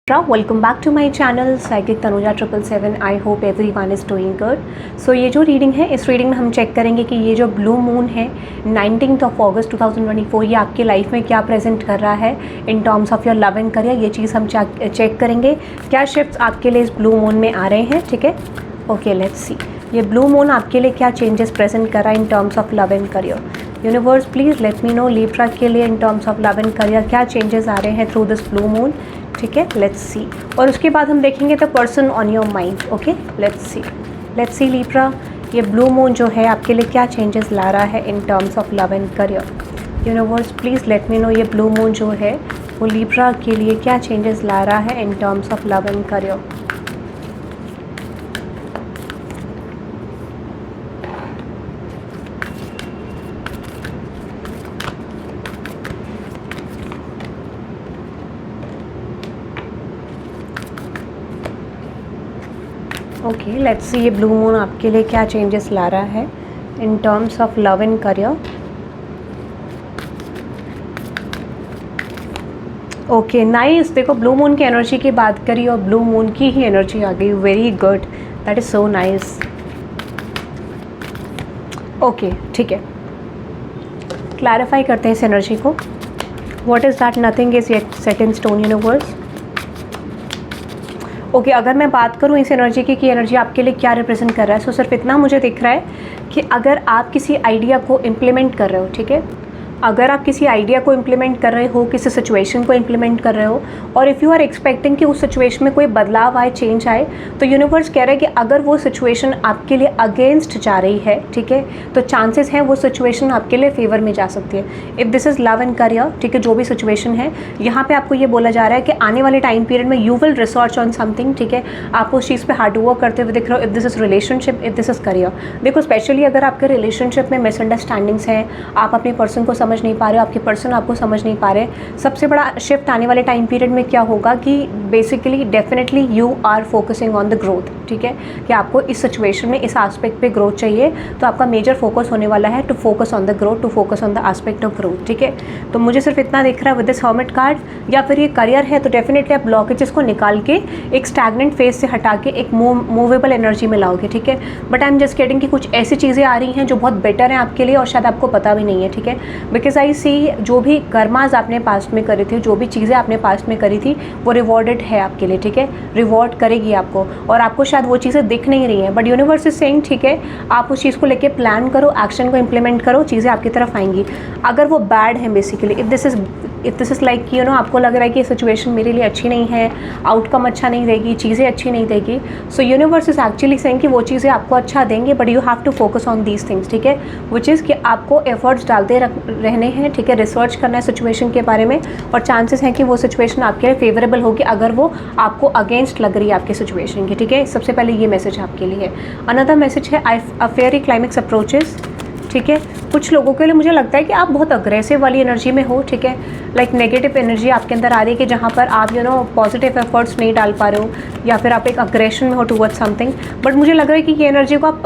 Welcome back to my channel psychic Tanuja 777। I hope everyone is doing good. So ये जो reading है, इस reading में हम चेक करेंगे कि ये जो ब्लू मून है 19 अगस्त 2024 ये आपकी लाइफ में क्या प्रेजेंट कर रहा है इन terms of your love and career. ये चीज़ हम चेक करेंगे, क्या शिफ्ट्स आपके लिए इस ब्लू मून में आ रहे हैं। ठीक है, ओके लेट्स सी ये ब्लू मून आपके लिए क्या चेंजेस प्रेजेंट कर रहा है इन terms of love and career. Universe please let me know Libra के लिए इन terms of love and career क्या चेंजेस आ रहे हैं थ्रू दिस ब्लू मून। ठीक है, लेट्स सी। और उसके बाद हम देखेंगे the person on your mind. Okay let's see Libra, ये ब्लू मून जो है आपके लिए क्या चेंजेस ला रहा है इन terms of love and career. Universe please let me know ये ब्लू मून जो है वो लिब्रा के लिए क्या चेंजेस ला रहा है इन terms of love and career. Okay let's see ये ब्लू मून आपके लिए क्या चेंजेस ला रहा है इन terms of love and career. Okay nice, देखो ब्लू मून की एनर्जी की बात करी और ब्लू मून की ही एनर्जी आ गई। Very good, that is so nice. Okay ठीक है, क्लैरिफाई करते हैं इस एनर्जी को। What is that nothing is yet set in stone universe. Okay अगर मैं बात करूँ इस एनर्जी की एनर्जी आपके लिए क्या रिप्रेजेंट कर रहा है, सो सिर्फ इतना मुझे दिख रहा है कि अगर आप किसी आइडिया को इम्प्लीमेंट कर रहे हो, ठीक है, अगर आप किसी आइडिया को इम्प्लीमेंट कर रहे हो, किसी सिचुएशन को इम्प्लीमेंट कर रहे हो और इफ़ यू आर एक्सपेक्टिंग कि उस सिचुएशन में कोई बदलाव आए, चेंज आए, तो यूनिवर्स कह रहा है कि अगर वो सिचुएशन आपके लिए अगेंस्ट जा रही है, ठीक है, तो चांसेस हैं वो सिचुएशन आपके लिए फेवर में जा सकती है। If this is love and career, ठीक है, जो भी सिचुएशन है यहाँ पर आपको ये बोला जा रहा है कि आने वाले टाइम पीरियड में you will research on something. ठीक है, आप उस चीज़ पर हार्ड वर्क करते हुए दिख रहे हो। If this is relationship, if this is career. देखो स्पेशली अगर आपके रिलेशनशिप में मिसअंडरस्टैंडिंग्स हैं, आप अपने पर्सन को समझ नहीं पा रहे हो, आपके पर्सन आपको समझ नहीं पा रहे, सबसे बड़ा शिफ्ट आने वाले टाइम पीरियड में क्या होगा कि basically definitely you are focusing on the growth. ठीक है, कि आपको इस सिचुएशन में इस एस्पेक्ट पे ग्रोथ चाहिए, तो आपका मेजर फोकस होने वाला है to focus on the growth, to focus on the aspect of growth. ठीक है, तो मुझे सिर्फ इतना दिख रहा है विद दिस हर्मिट कार्ड। या फिर ये करियर है तो डेफिनेटली आप ब्लॉकेजेस को निकाल के एक स्टैग्नेंट फेज से हटा के एक मूवेबल एनर्जी में लाओगे। ठीक है, but I am just getting कि कुछ ऐसी चीज़ें आ रही हैं जो बहुत बेटर हैं आपके लिए और शायद आपको पता भी नहीं है। ठीक है, बिकॉज आई सी जो भी कर्माज आपने पास्ट में करी थी, जो भी चीज़ें आपने पास्ट में करी थी वो रिवॉर्डेड है आपके लिए। ठीक है, रिवॉर्ड करेगी आपको और आपको शायद वो चीज़ें दिख नहीं रही हैं, बट यूनिवर्स इज सेइंग ठीक है, आप उस चीज़ को लेके प्लान करो, एक्शन को इम्प्लीमेंट करो, चीज़ें आपकी तरफ आएंगी। अगर वो बैड है basically, if this is like you know आपको लग रहा है कि ये सिचुएशन मेरे लिए अच्छी नहीं है, आउटकम अच्छा नहीं देगी, चीज़ें अच्छी नहीं देगी, so universe is actually saying कि वो चीज़ें आपको अच्छा देंगे, but you have to focus on these things. ठीक है, विच इज़ कि आपको एफर्ट्स डालते रहने हैं। ठीक है, रिसर्च करना है सिचुएशन के बारे में और चांसेस हैं कि वो सिचुएशन आपके लिए फेवरेबल होगी अगर वो आपको अगेंस्ट लग रही है आपके सिचुएशन की। ठीक है, सबसे पहले ये मैसेज आपके लिए है। अनदर मैसेज है अ फेयरी क्लाइमेक्स अप्रोचेस। ठीक है, कुछ लोगों के लिए मुझे लगता है कि आप बहुत अग्रेसिव वाली एनर्जी में हो। ठीक है, लाइक नेगेटिव एनर्जी आपके अंदर आ रही है कि जहाँ पर आप पॉजिटिव एफर्ट्स नहीं डाल पा रहे हो या फिर आप एक अग्रेशन में हो टूवर्ड्स समथिंग, बट मुझे लग रहा है कि ये एनर्जी को आप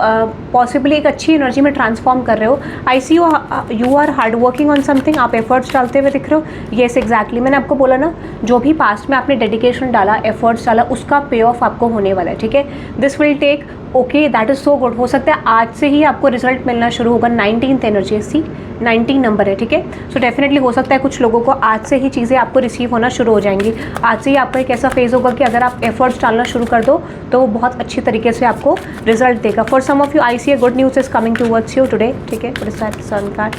पॉसिबली एक अच्छी एनर्जी में ट्रांसफॉर्म कर रहे हो। I see you are hard working on something, आप एफर्ट्स डालते हुए दिख रहे हो। येस एग्जैक्टली, मैंने आपको बोला ना, जो भी पास्ट में आपने डेडिकेशन डाला, एफर्ट्स डाला, उसका पे ऑफ आपको होने वाला है। ठीक है, this will take, okay that is so good. हो सकता है आज से ही आपको रिजल्ट मिलना शुरू होगा। 19th एनर्जी, सी 19 नंबर है। ठीक है, सो डेफिनेटली हो सकता है कुछ लोगों को आज से ही चीज़ें आपको रिसीव होना शुरू हो जाएंगी। आज से ही आपका एक ऐसा फेज़ होगा कि अगर आप एफर्ट्स डालना शुरू कर दो तो वो बहुत अच्छी तरीके से आपको रिजल्ट देगा। For some of you I see a good news is coming towards you today. ठीक है, सन कार्ड,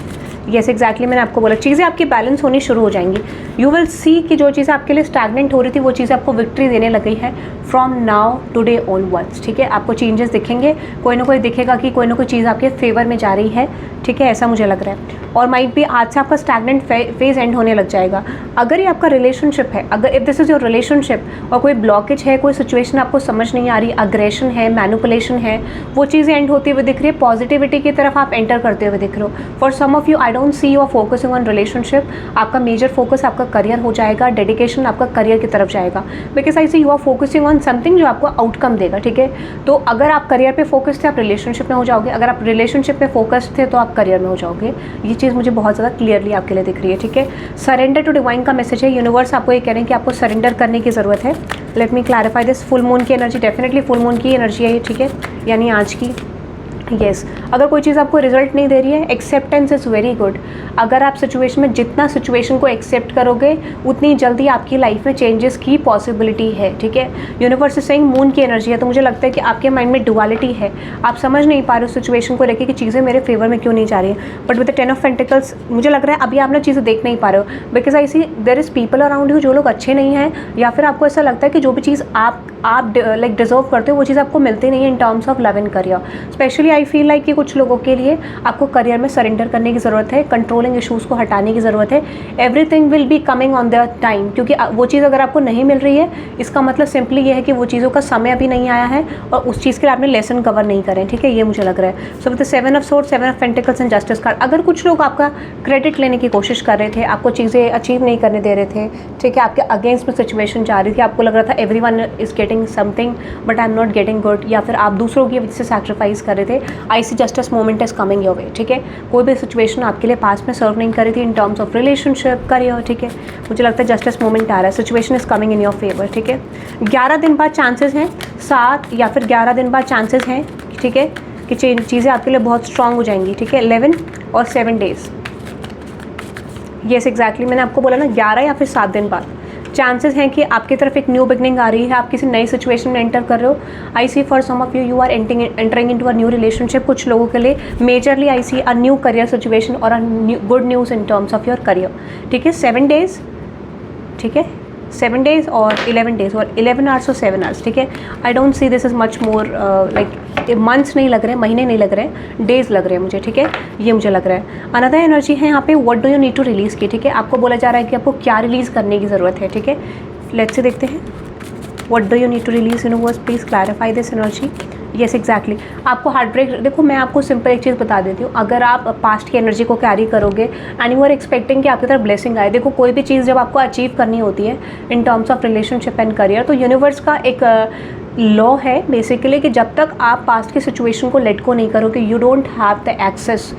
येस एग्जैक्टली, मैंने आपको बोला चीज़ें आपकी बैलेंस होनी शुरू हो जाएंगी। यू विल सी कि जो चीज़ें आपके लिए स्टैग्नेंट हो रही थी वो चीज़ें आपको विक्ट्री देने लग गई है फ्रॉम नाउ टुडे ऑनवर्ड्स। ठीक है, आपको चेंजेस दिखेंगे, कोई ना कोई दिखेगा कि कोई ना कोई चीज़ आपके फेवर में जा रही है। ठीक है, ऐसा मुझे लग रहा है। और माइट भी आज से आपका स्टैग्नेंट फेज एंड होने लग जाएगा। अगर ये आपका रिलेशनशिप है, अगर if this is your relationship और कोई ब्लॉकेज है, कोई सिचुएशन आपको समझ नहीं आ रही, अग्रेशन है, मैनिपुलेशन है, वो चीज़ें एंड होती हुई दिख रही है, पॉजिटिविटी की तरफ आप एंटर करते हुए दिख रहे हो। For some of you I don't see you are focusing on relationship. आपका मेजर फोकस आपका करियर हो जाएगा, डेडिकेशन आपका करियर की तरफ जाएगा, because I see you are focusing on something जो आपको आउटकम देगा, ठीक है। तो अगर आप करियर पे फोकस थे आप रिलेशनशिप में हो जाओगे, अगर आप रिलेशनशिप में फोकस थे तो आप करियर में हो जाओगे। ये चीज़ मुझे बहुत ज़्यादा क्लियरली आपके लिए दिख रही है, ठीक है। सरेंडर टू डिवाइन का मैसेज है, यूनिवर्स आपको ये कह रहे हैं कि आपको सरेंडर करने की ज़रूरत है। Let me clarify this. Full moon की एनर्जी, डेफिनेटली फुल मून की एनर्जी है ये, ठीक है, यानी आज की। येस अगर कोई चीज़ आपको रिजल्ट नहीं दे रही है, एक्सेप्टेंस इज़ वेरी गुड। अगर आप सिचुएशन में जितना सिचुएशन को एक्सेप्ट करोगे उतनी जल्दी आपकी लाइफ में चेंजेस की पॉसिबिलिटी है, ठीक है। यूनिवर्स से सेइंग मून की एनर्जी है, तो मुझे लगता है कि आपके माइंड में डुअलिटी है, आप समझ नहीं पा रहे हो सिचुएशन को लेकर कि चीज़ें मेरे फेवर में क्यों नहीं जा रही है। But with the 10 of pentacles मुझे लग रहा है अभी आप ना चीज़ें देख नहीं पा रहे हो, because I see there is people around you जो लोग अच्छे नहीं हैं, या फिर आपको ऐसा लगता है कि जो भी चीज़ आप लाइक डिजर्व करते हो वो चीज़ आपको मिलती नहीं है इन terms of love and career. Specially I feel like कि कुछ लोगों के लिए आपको करियर में सरेंडर करने की ज़रूरत है, कंट्रोलिंग इशूज़ को हटाने की ज़रूरत है। Everything will be coming on the time, क्योंकि वो चीज़ अगर आपको नहीं मिल रही है इसका मतलब सिंपली ये है कि वो चीज़ों का समय अभी नहीं आया है और उस चीज़ के लिए आपने लेसन कवर नहीं करें, ठीक है, ये मुझे लग रहा है। So with the 7 of swords, 7 of pentacles and justice card, अगर कुछ लोग आपका क्रेडिट लेने की कोशिश कर रहे थे, आपको चीज़ें अचीव नहीं करने दे रहे थे, ठीक है, आपके अगेंस्ट में सिचुएशन जा रही थी, आपको लग रहा था everyone is getting something but I am not getting good, या फिर आप दूसरों की वजह से सैक्रिफाइस कर रहे थे, I see justice moment is coming your way, ठीक है। कोई भी सिचुएशन आपके लिए पास में सर्व नहीं कर रही थी इन टर्म्स ऑफ रिलेशनशिप, करियर, ठीक है, मुझे लगता है जस्टिस मोमेंट आ रहा है, situation is coming in your favour, ठीक है। 11 दिन बाद चांसेस हैं, 7 या फिर 11 दिन बाद चांसेस हैं, ठीक है, कि चीज़ें आपके लिए बहुत स्ट्रांग हो जाएंगी, ठीक है। 11 और 7 डेज, येस एग्जैक्टली मैंने आपको बोला ना 11 या फिर 7 दिन बाद चांसेस हैं कि आपकी तरफ एक न्यू बिगनिंग आ रही है, आप किसी नई सिचुएशन में एंटर कर रहे हो। I see for some of you are entering into a new relationship. कुछ लोगों के लिए majorly I see a new career situation और a good news in terms of your career, ठीक है। 7 डेज, ठीक है, 7 डेज और 11 डेज और 11 आवर्स और 7 आवर्स, ठीक है। आई don't see this is much more like months नहीं लग रहे, महीने नहीं लग रहे, डेज लग रहे हैं मुझे, ठीक है, ये मुझे लग रहा है। अनदर एनर्जी है यहाँ पे, what do you need to release की, ठीक है, आपको बोला जा रहा है कि आपको क्या रिलीज़ करने की ज़रूरत है, ठीक है। लेट्स से देखते हैं, what do you need to release universe, please clarify this energy. Yes exactly आपको हार्ट ब्रेक, देखो मैं आपको सिंपल एक चीज़ बता देती हूँ, अगर आप पास्ट की एनर्जी को कैरी करोगे एंड यू आर एक्सपेक्टिंग कि आपकी तरफ ब्लेसिंग आए, देखो कोई भी चीज़ जब आपको अचीव करनी होती है इन terms of relationship and career, तो यूनिवर्स का एक लॉ है बेसिकली कि जब तक आप पास्ट की सिचुएशन को लेट को नहीं करोगे, you don't have the access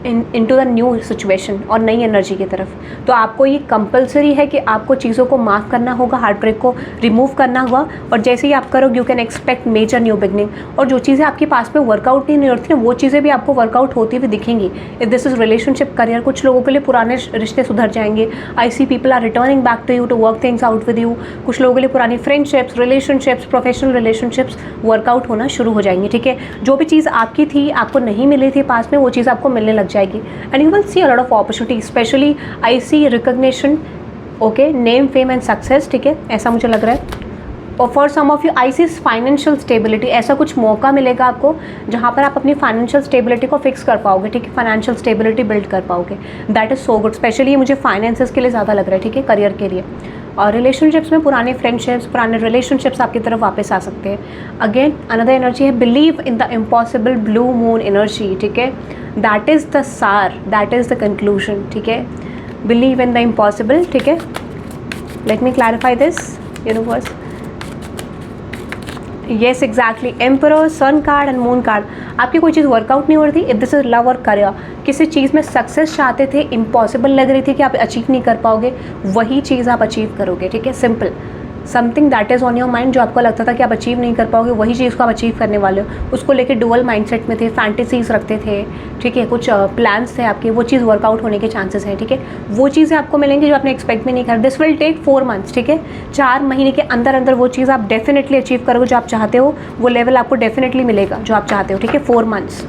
into the new situation और नई एनर्जी की तरफ। तो आपको ये कंपलसरी है कि आपको चीज़ों को माफ़ करना होगा, हार्ट ब्रेक को रिमूव करना होगा, और जैसे ही आप करोगे you can expect major new beginning. और जो चीज़ें आपके पास में वर्कआउट नहीं होती ना, वो चीज़ें भी आपको वर्कआउट होती हुई दिखेंगी। If this is relationship career, कुछ लोगों के लिए पुराने रिश्ते सुधर जाएंगे। I see people are returning back to you to work things out with you. कुछ लोगों के लिए पुरानी friendships, relationships, professional relationships work out होना शुरू हो जाएंगी, ठीक है। जो भी चीज़ आपकी थी, आपको नहीं मिली थी पास में, वो चीज़ आपको मिलने लग जाएगी and you will see a lot of opportunity, especially I see recognition, okay, name, fame and success, ठीक है, ऐसा मुझे लग रहा है। और for some of you I see financial stability, ऐसा कुछ मौका मिलेगा आपको जहाँ पर आप अपनी फाइनेंशियल स्टेबिलिटी को फिक्स कर पाओगे, ठीक है, फाइनेंशियल स्टेबिलिटी बिल्ड कर पाओगे। That is so good, specially ये मुझे फाइनेंसेस के लिए ज़्यादा लग रहा है, ठीक है, करियर के लिए। और रिलेशनशिप्स में पुराने फ्रेंडशिप्स, पुराने रिलेशनशिप्स आपकी तरफ वापस आ सकते हैं। अगेन अनदर एनर्जी है believe in the impossible, blue moon energy, ठीक है, दैट इज़ द सार, दैट इज़ द कंक्लूजन, ठीक है, बिलीव इन द इम्पॉसिबल, ठीक है। Let me clarify this universe. Yes exactly, emperor, sun card and moon card, आपकी कोई चीज़ वर्कआउट नहीं हो रही थी, इफ दिस इज लव और करियर, किसी चीज़ में सक्सेस चाहते थे, इम्पॉसिबल लग रही थी कि आप अचीव नहीं कर पाओगे, वही चीज़ आप अचीव करोगे, ठीक है, simple. Something that is on your mind, जो आपको लगता था कि आप अचीव नहीं कर पाओगे, वही चीज़ को आप अचीव करने वाले हो। उसको लेके डुअल माइंडसेट में थे, फैंटेसीज रखते थे, ठीक है, कुछ प्लान्स थे आपके, वो चीज़ वर्कआउट होने के चांसेस हैं, ठीक है। वो चीज़ें आपको मिलेंगी जो आपने एक्सपेक्ट भी नहीं कर। दिस विल टेक 4 मंथ्स, ठीक है, 4 महीने के अंदर अंदर वो चीज़ आप डेफिनेटली अचीव करोगे जो आप चाहते हो, वो लेवल आपको डेफिनेटली मिलेगा जो आप चाहते हो, ठीक है, 4 मंथ्स।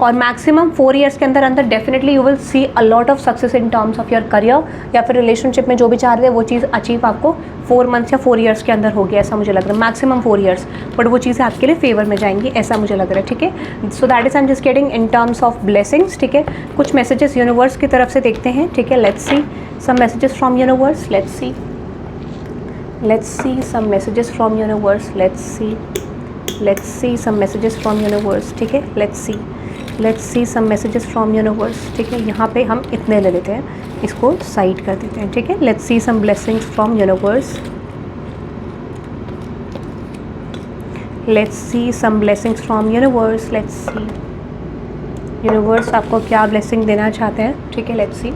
और मैक्सिमम 4 ईयर्स के अंदर अंदर definitely you will C a lot of success in terms of your career, या फिर रिलेशनशिप में जो भी चाह रहे थे वो चीज़ अचीव आपको 4 मंथ्स या 4 ईयर्स के अंदर होगी, ऐसा मुझे लग रहा है, मैक्सिमम 4 ईयर्स, बट वो चीज़ें आपके लिए फेवर में जाएंगी, ऐसा मुझे लग रहा है, ठीक है। So that is I am just getting in terms of blessings, ठीक है। कुछ मैसेजेस यूनिवर्स की तरफ से देखते हैं, ठीक है, let's see some messages from universe, let's see some messages from universe, let's see some messages from universe, ठीक है, let's see let's see some messages from universe, ठीक है। यहाँ पे हम इतने ले लेते हैं, इसको साइड कर देते हैं, ठीक है। Let's see some blessings from universe, let's see some blessings from universe, let's see universe आपको क्या ब्लेसिंग देना चाहते हैं, ठीक है। Let's see.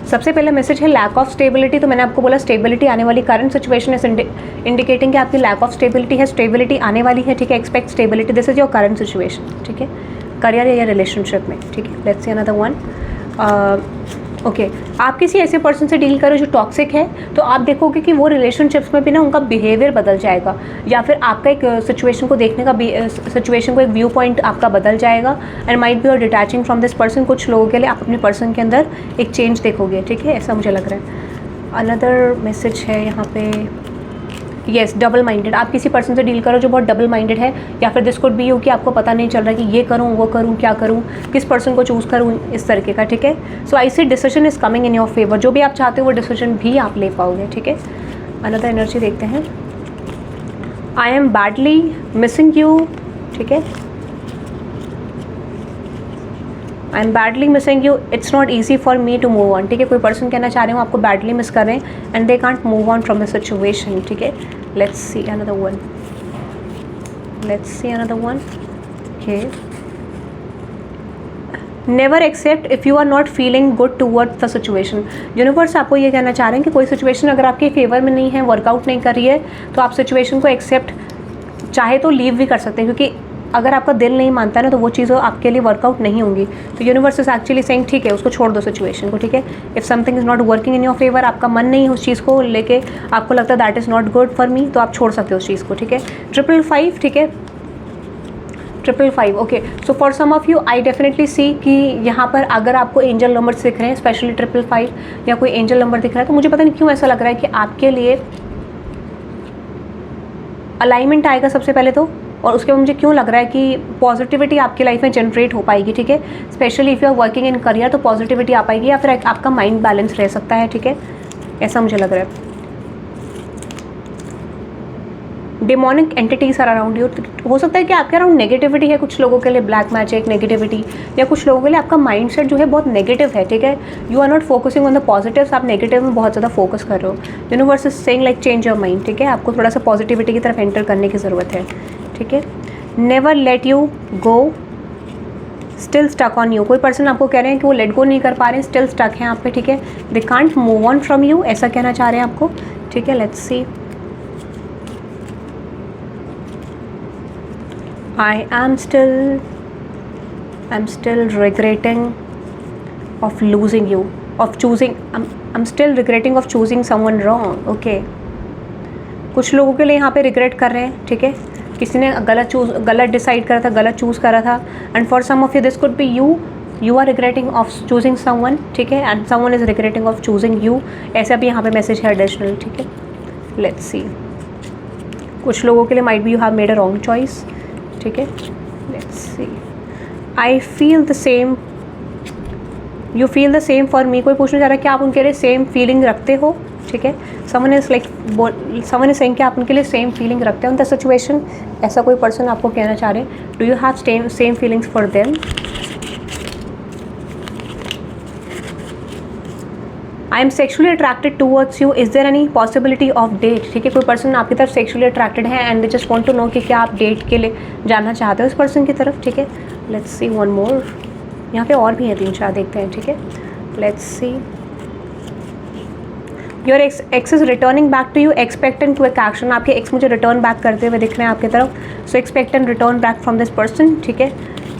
सबसे पहला मैसेज है लैक ऑफ स्टेबिलिटी। तो मैंने आपको बोला स्टेबिलिटी आने वाली, करंट सिचुएशन इज इंडिकेटिंग कि आपकी लैक ऑफ स्टेबिलिटी है, स्टेबिलिटी आने वाली है, ठीक है। Expect stability, this is your current situation, ठीक है, करियर या रिलेशनशिप में, ठीक है। Let's see another one. Okay, आप किसी ऐसे पर्सन से डील करो जो टॉक्सिक है, तो आप देखोगे कि वो रिलेशनशिप्स में भी ना उनका बिहेवियर बदल जाएगा, या फिर आपका एक सिचुएशन को देखने का सिचुएशन को एक व्यू पॉइंट आपका बदल जाएगा। एंड माइट बी और डिटैचिंग फ्रॉम दिस पर्सन। कुछ लोगों के लिए आप अपने पर्सन के अंदर एक चेंज देखोगे, ठीक है, ऐसा मुझे लग रहा है। अनदर मैसेज है यहाँ पे, येस, डबल माइंडेड। आप किसी पर्सन से डील करो जो बहुत डबल माइंडेड है, या फिर दिस कुड बी यू कि आपको पता नहीं चल रहा कि ये करूँ वो करूँ, क्या करूँ, किस पर्सन को चूज़ करूँ, इस तरीके का, ठीक है। So I see decision is coming in your favour. जो भी आप चाहते हो वो डिसीजन भी आप ले पाओगे, ठीक है। अनदर एनर्जी देखते हैं। I am badly missing you, ठीक है। I am badly missing you, it's not easy for me to move on, ठीक है। कोई पर्सन कहना चाह रहे हो आपको बैडली मिस कर रहे हैं and they can't move on from the situation, ठीक है। Let's see another one, let's see another one. Okay, never accept if you are not feeling good towards the situation. Universe आपको ये कहना चाह रहे हैं कि कोई सिचुएशन अगर आपके फेवर में नहीं है, वर्कआउट नहीं कर रही है, तो आप सिचुएशन को एक्सेप्ट चाहे तो लीव भी कर सकते हैं, क्योंकि अगर आपका दिल नहीं मानता ना तो वो चीज़ आपके लिए वर्कआउट नहीं होंगी। तो यूनिवर्स इज एक्चुअली सेइंग ठीक है, उसको छोड़ दो सिचुएशन को, ठीक है। If something is not working in your favour, आपका मन नहीं है उस चीज़ को लेके, आपको लगता है that is not good for me, तो आप छोड़ सकते हो उस चीज़ को, ठीक है। 555, ठीक है, 555। Okay, so for some of you I definitely see कि यहाँ पर अगर आपको एंजल नंबर्स दिख रहे हैं, स्पेशली 555 या कोई एंजल नंबर दिख रहा है, तो मुझे पता नहीं क्यों ऐसा लग रहा है कि आपके लिए अलाइनमेंट आएगा सबसे पहले तो, और उसके बाद मुझे क्यों लग रहा है कि पॉजिटिविटी आपकी लाइफ में जनरेट हो पाएगी, ठीक है। Specially if you are working in career तो पॉजिटिविटी आ पाएगी, या फिर आपका माइंड बैलेंस रह सकता है, ठीक है, ऐसा मुझे लग रहा है। Demonic entities are around you, हो सकता है कि आपके अराउंड नेगेटिविटी है, कुछ लोगों के लिए ब्लैक मैजिक नेगेटिविटी, या कुछ लोगों के लिए आपका माइंडसेट जो है बहुत नेगेटिव है, ठीक है। You are not focusing on the positives, आप नेगेटिव में बहुत ज़्यादा फोकस कर रहे हो। Universe is saying like change your mind, ठीक है, आपको थोड़ा सा पॉजिटिविटी की तरफ एंटर करने की ज़रूरत है, ठीक है। Never let you go, still stuck on you. कोई पर्सन आपको कह रहे हैं कि वो लेट गो नहीं कर पा रहे हैं, स्टिल स्टक हैं आप पे, ठीक है। दे can't move on from you, ऐसा कहना चाह रहे हैं आपको, ठीक है। Let's C. I am still regretting of losing you, of choosing, I'm still regretting of choosing someone wrong, okay। कुछ लोगों के लिए यहाँ पे रिग्रेट कर रहे हैं, ठीक है, किसी ने गलत डिसाइड करा था, गलत चूज़ करा था। And for some of you this could be you are regretting of choosing someone, ठीक है, and someone is regretting of choosing you, ऐसा भी यहाँ पे मैसेज है एडिशनल, ठीक है। लेट्स सी, कुछ लोगों के लिए might be you have made a wrong choice, ठीक है। Let's C, I feel the same, you feel the same for me. कोई पूछना चाह रहा है कि आप उनके लिए सेम फीलिंग रखते हो, ठीक है। समवन इज सेइंग कि आप उनके लिए सेम फीलिंग रखते हो इन द सिचुएशन, ऐसा कोई पर्सन आपको कहना चाह रहे हैं। Do you have same feelings for them. I am sexually attracted towards you, is there any possibility of date, ठीक है। कोई पर्सन आपकी तरफ सेक्शुअली अट्रैक्टेड है and they just want to know कि क्या आप डेट के लिए जाना चाहते हो इस पर्सन की तरफ, ठीक है। लेट्स सी वन मोर, यहाँ पे और भी हैं 3-4, देखते हैं, ठीक है। Let's see, your ex is returning back to you, expect and quick action. आपके एक्स मुझे रिटर्न बैक करते हुए दिख रहे हैं आपकी तरफ, so expect and return back from this person, ठीक है।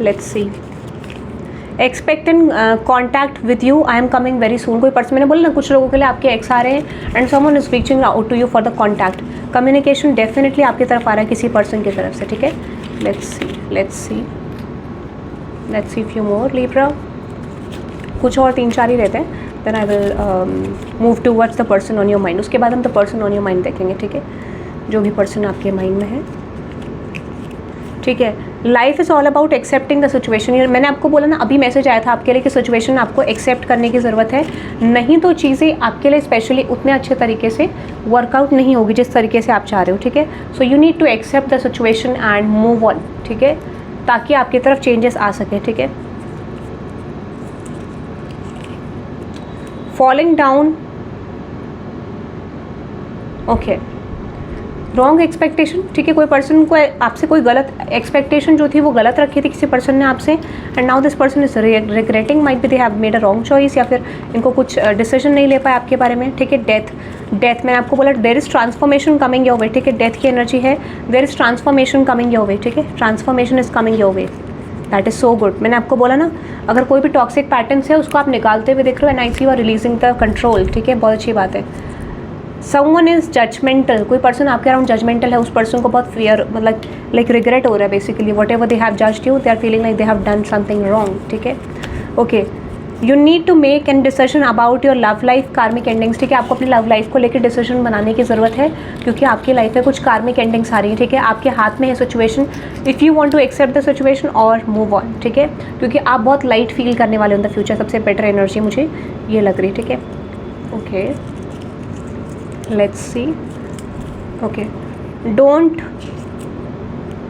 Let's see, expect and contact with you, I am coming very soon. कोई पर्सन, मैंने बोला ना कुछ लोगों के लिए आपके एक्स आ रहे हैं and someone is reaching out to you for the contact, communication definitely आपकी तरफ आ रहा है किसी पर्सन की तरफ से, ठीक है। Let's see few more Libra, कुछ और 3-4 ही रहते हैं, then I will move towards the person on your mind. उसके बाद हम the person on your mind देखेंगे, ठीक है, जो भी पर्सन आपके माइंड में है, ठीक है। Life is all about accepting the situation. मैंने आपको बोला ना, अभी मैसेज आया था आपके लिए कि सिचुएशन आपको एक्सेप्ट करने की ज़रूरत है, नहीं तो चीज़ें आपके लिए स्पेशली उतने अच्छे तरीके से वर्कआउट नहीं होगी जिस तरीके से आप चाह रहे हो, ठीक है। So you need to accept the situation and move on, ठीक है, ताकि आपकी तरफ चेंजेस आ सके, ठीक है। Falling down, okay, wrong expectation, ठीक है। कोई पर्सन को आपसे कोई गलत एक्सपेक्टेशन जो थी वो गलत रखी थी किसी पर्सन ने आपसे, and now this person is regretting, might be they have made a wrong choice, या फिर इनको कुछ डिसीजन नहीं ले पाया आपके बारे में, ठीक है। डेथ मैंने आपको बोला there is transformation coming your way, ठीक है। डेथ की एनर्जी है, there is transformation coming your way, ठीक है। Transformation is coming your way, that is so good. मैंने आपको बोला ना, अगर कोई भी टॉक्सिक पैटर्न्स है उसको आप निकालते हुए देख रहे हो, and I see you are releasing the control, ठीक है, बहुत अच्छी बात है। समवन इज़ जजमेंटल, कोई पर्सन आपके अराउंड जजमेंटल है, उस पर्सन को बहुत फियर, मतलब लाइक रिग्रेट हो रहा है basically, whatever they have judged you, they are feeling like they have done something wrong, ठीक है। Okay, you need to make an decision about your love life karmic endings, ठीक है। आपको अपनी love life को लेकर decision बनाने की ज़रूरत है, क्योंकि आपकी लाइफ में कुछ कार्मिक एंडिंग्स आ रही है, ठीक है। आपके हाथ में है situation, if you want to accept the situation और मूव ऑन, ठीक है, क्योंकि आप बहुत लाइट फील करने वाले इन द फ्यूचर, सबसे बेटर एनर्जी मुझे ये लग रही है, ठीक है। Okay, let's see, okay, don't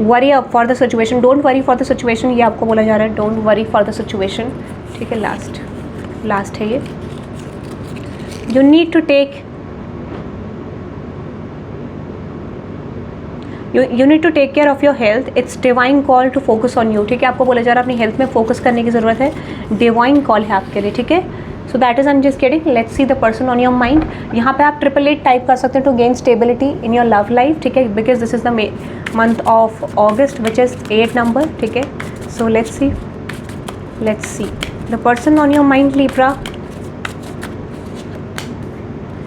worry for the situation, don't worry for the situation, ये आपको बोला जा रहा है, don't worry for the situation, ठीक है। लास्ट है ये, you need to take, you need to take care of your health, it's divine call to focus on you, ठीक है। आपको बोला जा रहा है अपनी हेल्थ में फोकस करने की ज़रूरत है, डिवाइन कॉल है आपके लिए, ठीक है। So that is I am just getting, let's see the person on your mind. यहाँ पे आप 888 टाइप कर सकते हैं to gain stability in your love life, ठीक है, because this is the month of August which is 8 number, ठीक है। So let's see the person on your mind Libra,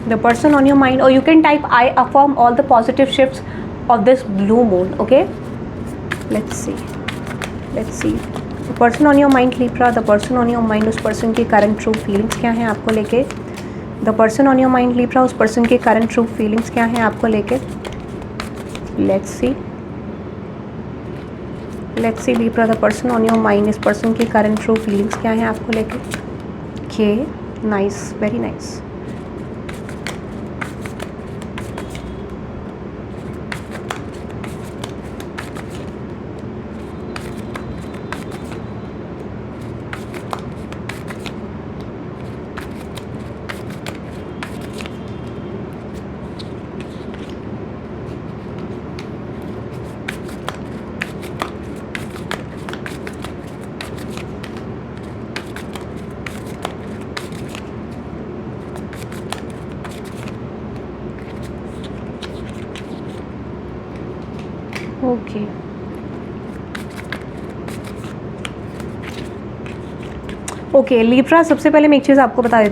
the person on your mind, और you can type I affirm all the positive shifts of this blue moon, okay. Let's see the person on your mind Libra, the person on your mind, उस person की current true feelings क्या हैं आपको लेके। The person on your mind Libra, उस person की current true feelings क्या हैं आपको लेके। Let's see Libra, the person on your mind, इस पर्सन की करंट ट्रू फीलिंग्स क्या हैं आपको लेके। Okay, nice, very nice. Okay, okay Libra, सबसे पहले मैं एक चीज़ आपको बता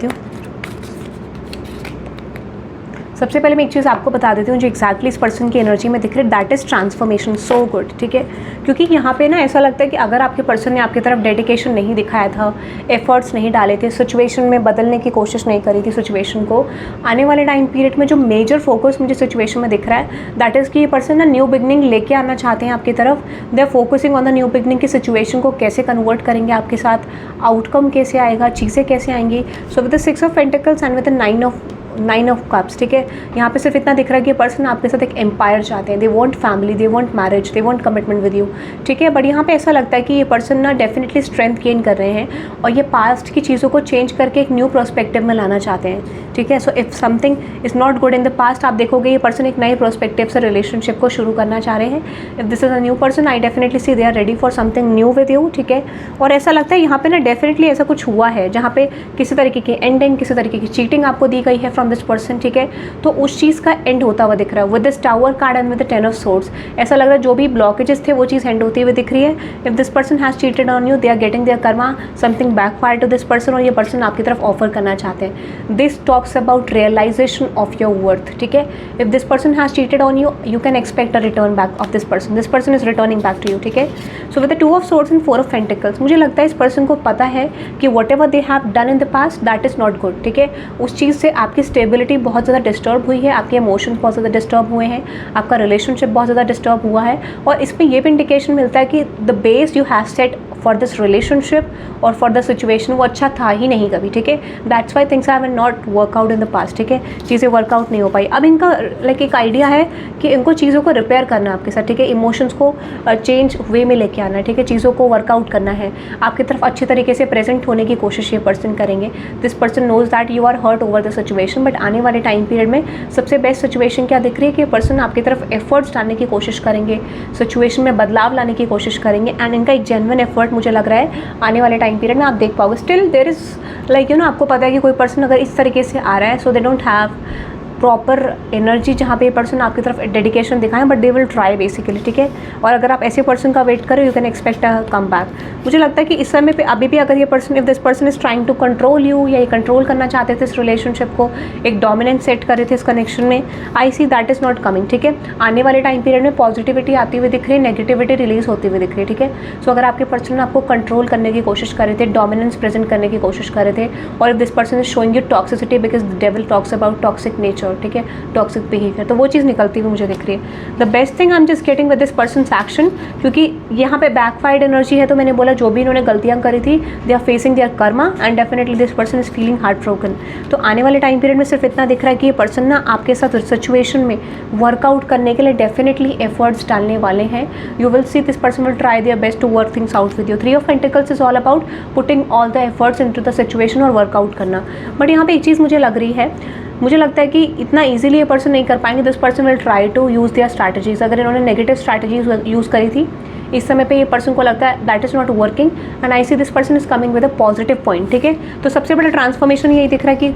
देती हूँ, जो एक्जैक्टली इस पर्सन की एनर्जी में दिख रही है, that is transformation, so good, ठीक है। क्योंकि यहाँ पे ना ऐसा लगता है कि अगर आपके पर्सन ने आपकी तरफ डेडिकेशन नहीं दिखाया था, एफर्ट्स नहीं डाले थे, सिचुएशन में बदलने की कोशिश नहीं करी थी सिचुएशन को, आने वाले टाइम पीरियड में जो मेजर फोकस मुझे सिचुएशन में दिख रहा है, दैट इज़ कि ये पर्सन ना न्यू बिगनिंग लेके आना चाहते हैं आपकी तरफ। They are focusing on the new beginning की सिचुएशन को कैसे कन्वर्ट करेंगे आपके साथ, आउटकम कैसे आएगा, चीज़ें कैसे आएंगी। सो with the 6 of pentacles and with the 9 of cups, ठीक है। यहाँ पे सिर्फ इतना दिख रहा है कि पर्सन आपके साथ एक एम्पायर चाहते हैं, they want family, they want marriage, they want commitment with you, ठीक है। बट यहाँ पे ऐसा लगता है कि ये पर्सन ना डेफिनेटली स्ट्रेंथ गेन कर रहे हैं और ये पास्ट की चीज़ों को चेंज करके एक न्यू प्रोस्पेक्टिव में लाना चाहते हैं, ठीक है। So if something is not good in the past, आप देखोगे ये पर्सन एक नए प्रोस्पेक्टिव से रिलेशनशिप को शुरू करना चाह रहे हैं। If this is a new person, I definitely see they are ready for something new with you, ठीक है। और ऐसा लगता है यहाँ पे ना डेफिनेटली ऐसा कुछ हुआ है जहाँ पे किसी तरीके की एंडिंग, किसी तरीके की चीटिंग आपको दी गई है फ्रॉम दिस पर्सन, ठीक है। तो उस चीज़ का एंड होता हुआ दिख रहा है with this tower card and with the 10 of swords. ऐसा लग रहा है जो भी ब्लॉकेजेस थे वो चीज़ एंड होती हुई दिख रही है। If this person has cheated on you, they are getting their karma, something backfire to this person, और ये पर्सन आपकी तरफ ऑफर करना चाहते हैं। This talks about realization of your worth, ठीक है। If this person has cheated on you, you can expect a return back of this person is returning back to you, ठीक है। So with the 2 of swords and 4 of pentacles, मुझे लगता है इस person को पता है कि what ever they have done in the past that is not good, ठीक है। उस चीज़ से आपकी स्टेबिलिटी बहुत ज़्यादा डिस्टर्ब हुई है, आपके इमोशंस बहुत ज़्यादा डिस्टर्ब हुए हैं, आपका रिलेशनशिप बहुत ज़्यादा डिस्टर्ब हुआ है, और इसमें ये भी इंडिकेशन मिलता है कि the base you have set for this relationship और फॉर द सिचुएशन वो अच्छा था ही नहीं कभी, ठीक है। That's why things have not workout in the past, ठीक है, चीज़ें वर्कआउट नहीं हो पाई। अब इनका लाइक एक आइडिया है कि इनको चीज़ों को रिपेयर करना है आपके साथ, ठीक है, इमोशंस को चेंज वे में लेके आना है, ठीक है, चीज़ों को वर्कआउट करना है, आपकी तरफ अच्छे तरीके से प्रेजेंट होने की कोशिश ये पर्सन करेंगे। This person knows that you are hurt over the situation, but आने वाले टाइम पीरियड में सबसे बेस्ट सिचुएशन क्या दिख रही है कि पर्सन आपकी तरफ एफर्ट्स डालने की कोशिश करेंगे, सिचुएशन में बदलाव लाने की कोशिश करेंगे, एंड इनका एक जेन्युइन एफर्ट मुझे लग रहा है आने वाले टाइम पीरियड में आप देख पाओगे। स्टिल देयर इज़ लाइक आपको पता है कि कोई पर्सन अगर इस तरीके से आ रहा है, so they don't have proper energy जहाँ पे ये पर्सन आपकी तरफ डेडिकेशन दिखाएं, but they will try basically, ठीक है। और अगर आप ऐसे पर्सन का वेट करें, you can expect a come back. मुझे लगता है कि इस समय पे अभी भी अगर ये person, if this person is trying to control you, या ये कंट्रोल करना चाहते थे इस रिलेशनशिप को, एक डोमिनेंस सेट कर रहे थे इस कनेक्शन में, I see that is not coming, ठीक है। आने वाले टाइम पीरियड में पॉजिटिविटी आती हुई दिख रही है, नेगेटिविटी रिलीज होती हुई दिख रही है, ठीक है। सो अगर आपके पर्सन आपको कंट्रोल करने की कोशिश कर रहे थे, डोमिनेंस प्रेजेंट करने की कोशिश कर रहे थे, और if this person is showing you toxicity because the devil talks about toxic nature, ठीक है, टॉक्सिक बिहेवियर, तो वो चीज़ निकलती हुई मुझे दिख रही है। The best thing I am just getting with this persons action, क्योंकि यहाँ पे बैकफायर्ड एनर्जी है, तो मैंने बोला जो भी इन्होंने गलतियाँ करी थी, they are facing their karma, and definitely this person is feeling heart broken. तो आने वाले टाइम पीरियड में सिर्फ इतना दिख रहा है कि ये पर्सन ना आपके साथ सिचुएशन में वर्कआउट करने के लिए डेफिनेटली एफर्ट्स डालने वाले हैं। You will see this person will try their best to work things out with you. 3 of pentacles is all about putting all the efforts into the situation और work out करना। But यहाँ पे एक चीज़ मुझे लग रही है, मुझे लगता है कि इतना इजीली ये पर्सन नहीं कर पाएंगे। This person will try to use their strategies. अगर इन्होंने नेगेटिव स्ट्रैटेजीज यूज़ करी थी, इस समय पे ये पर्सन को लगता है that is not working, and I C this person is coming with a positive point, ठीक है। तो सबसे बड़ा ट्रांसफॉर्मेशन यही दिख रहा है कि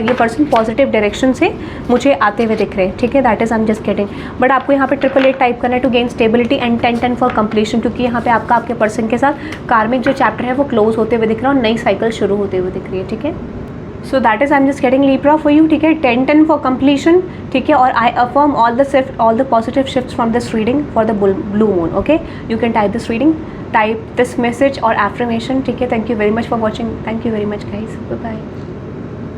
ये पर्सन पॉजिटिव डायरेक्शन से मुझे आते हुए दिख रहे हैं, ठीक है। That is I am just getting. But आपको यहाँ पे 888 टाइप करना है to gain stability, and 1010 for completion, क्योंकि यहाँ पे आपका आपके पर्सन के साथ कार्मिक जो चैप्टर है वो क्लोज होते हुए दिख रहा है और नई साइकिल शुरू होते हुए दिख रही है, ठीक है। So that is I am just getting Libra for you, ठीक है। 1010 फॉर कंप्लीशन, ठीक है। और I affirm all the positive shifts from this reading for the blue moon, okay. You can type this reading, type this message और affirmation, ठीक है। Thank you very much for watching, thank you very much guys, bye bye.